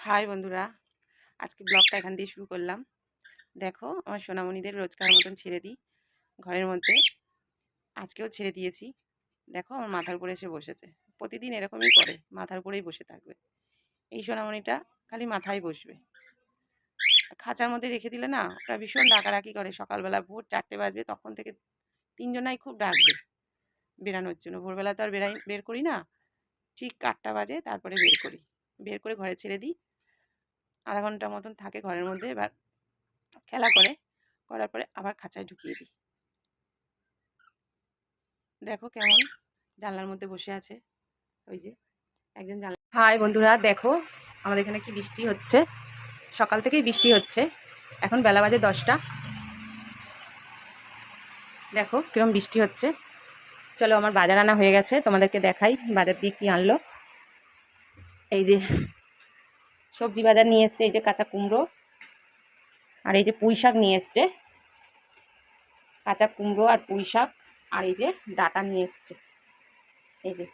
High বন্ধুরা, আজকে ব্লগটা এখান দিয়ে শুরু করলাম। দেখো আমার সোনামণিদের রোজকার মতন ছেড়ে দিই ঘরের মধ্যে। আজকেও ছেড়ে দিয়েছি। দেখো আমার মাথার উপরে এসে বসেছে। প্রতিদিন এরকমই করে, মাথার উপরেই বসে থাকবে। এই সোনামণিটা খালি মাথায় বসবে। খাঁচার মধ্যে রেখে দিলে না, ওটা ভীষণ ডাকাডাকি করে। সকালবেলা ভোর 4টে বাজবে, তখন থেকে তিনজনাই খুব ডাকবে বেরানোর জন্য। ভোরবেলা তো আর বের করি না, ঠিক 8টা বাজে তারপরে বের করি। বের করে ঘরে ছেড়ে দিই। আধা ঘন্টার মতন থাকে ঘরের মধ্যে। এবার খেলা করে, করার পরে আবার খাঁচায় ঢুকিয়ে দিই। দেখো কেমন জানলার মধ্যে বসে আছে। ওই যে একজন জানলা। হাই বন্ধুরা, দেখো আমাদের এখানে কি বৃষ্টি হচ্ছে। সকাল থেকেই বৃষ্টি হচ্ছে। এখন বেলা বাজে 10টা। দেখো কিরম বৃষ্টি হচ্ছে। চলো আমার বাজার আনা হয়ে গেছে, তোমাদেরকে দেখাই বাজার দিয়ে কী আনলো। এই যে সবজি বাজার নিয়ে এসছে, এই যে কাঁচা কুমড়ো, আর এই যে পুঁই শাক নিয়ে এসছে। কাঁচা কুমড়ো আর পুঁই শাক, আর এই যে ডাঁটা নিয়ে এসছে। এই যে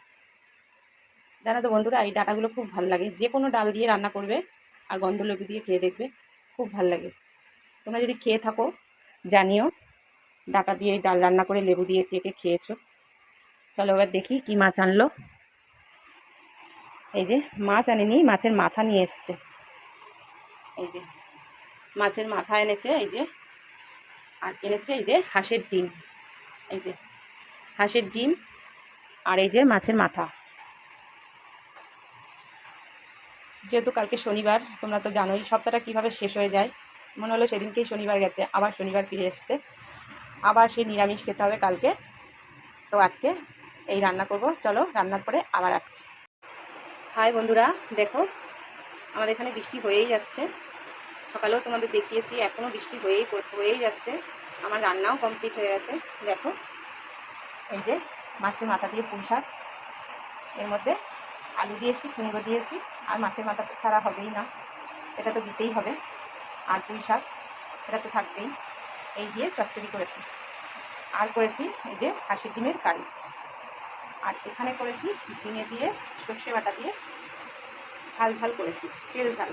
জানো তো বন্ধুরা, এই ডাঁটাগুলো খুব ভালো লাগে। যে কোনো ডাল দিয়ে রান্না করবে আর গন্ধলেবু দিয়ে খেয়ে দেখবে, খুব ভালো লাগে। তোমরা যদি খেয়ে থাকো জানিও, ডাঁটা দিয়ে ডাল রান্না করে লেবু দিয়ে কে কে খেয়েছো। চলো এবার দেখি কি মাছ আনলো। এই যে মাছ আনেনি, মাছের মাথা নিয়ে এসছে। এই যে মাছের মাথা এনেছে। এই যে আর এনেছে এই যে হাঁসের ডিম। এই যে হাঁসের ডিম আর এই যে মাছের মাথা। যেহেতু কালকে শনিবার, তোমরা তো জানোই সপ্তাহটা কীভাবে শেষ হয়ে যায়। মনে হলো সেদিনকেই শনিবার গেছে, আবার শনিবার ফিরে এসছে। আবার সেই নিরামিষ খেতে হবে কালকে। তো আজকে এই রান্না করব। চলো রান্নার পরে আবার আসছি। হাই বন্ধুরা, দেখো আমাদের এখানে বৃষ্টি হয়েই যাচ্ছে। সকালেও তোমাদের দেখিয়েছি, এখনও বৃষ্টি হয়েই যাচ্ছে। আমার রান্নাও কমপ্লিট হয়ে গেছে। দেখো এই যে মাছের মাথা দিয়ে পুঁই শাক, এর মধ্যে আলু দিয়েছি, কুমড়ো দিয়েছি, আর মাছের মাথা ছাড়া হবেই না, এটা তো দিতেই হবে। আর পুঁই শাক, এটা তো থাকবেই। এই দিয়ে চচ্চড়ি করেছি। আর করেছি এই যে হাঁসের ডিমের কারি। আর এখানে করেছি ঝিঙে দিয়ে সর্ষে বাটা দিয়ে ঝাল ঝাল করেছি, তেল ঝাল।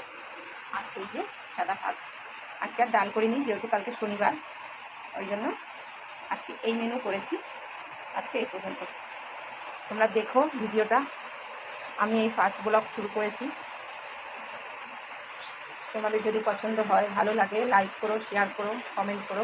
আর এই যে সাদা ভাত। আজকে আর ডাল করিনি, যেহেতু কালকে শনিবার, ওই জন্য আজকে এই মেনু করেছি। আজকে এই পর্যন্ত। তোমরা দেখো ভিডিওটা। আমি এই ফার্স্ট ব্লগ শুরু করেছি। তোমাদের যদি পছন্দ হয়, ভালো লাগে, লাইক করো, শেয়ার করো, কমেন্ট করো।